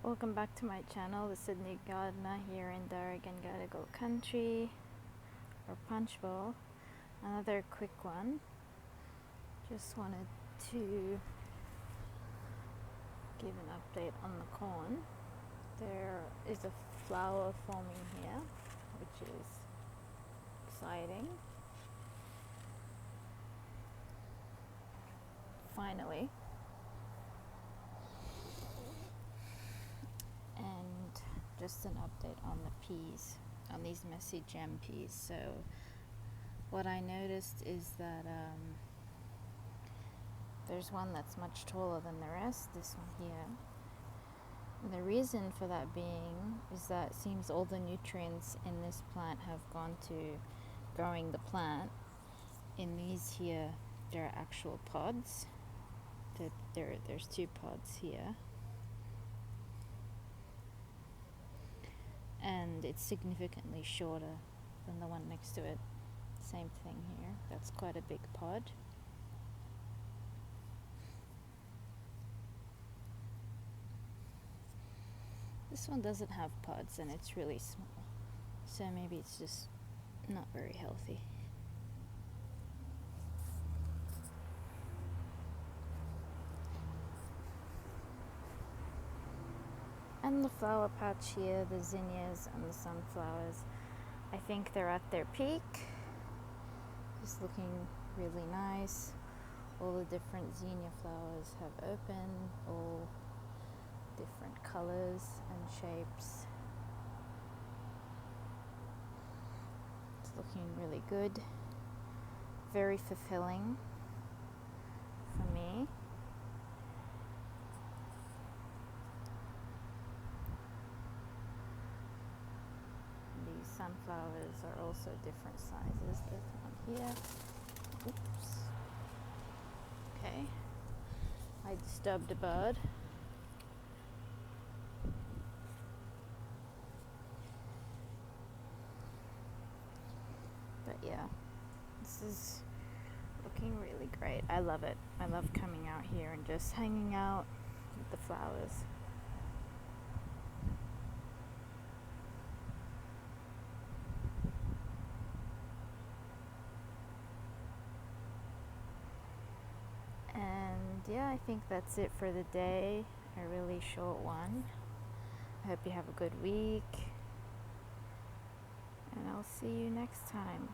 Welcome back to my channel, the Sydney Gardener here in Darug and Gadigal country, or Punchbowl. Another quick one. Just wanted to give an update on the corn. There is a flower forming here, which is exciting. Finally. And just an update on the peas, on these Massey Gem peas. So what I noticed is that there's one that's much taller than the rest, this one here. And the reason for that being is that it seems all the nutrients in this plant have gone to growing the plant. In these here, there are actual pods. There's 2 pods here. And it's significantly shorter than the one next to it. Same thing here. That's quite a big pod. This one doesn't have pods and it's really small. So maybe it's just not very healthy. And the flower patch here, the zinnias and the sunflowers, I think they're at their peak. Just looking really nice. All the different zinnia flowers have opened, all different colors and shapes. It's looking really good. Very fulfilling for me. These sunflowers are also different sizes. There's one here. Oops. Okay. I disturbed a bird. But yeah, this is looking really great. I love it. I love coming out here and just hanging out with the flowers. And yeah, I think that's it for the day. A really short one. I hope you have a good week. And I'll see you next time.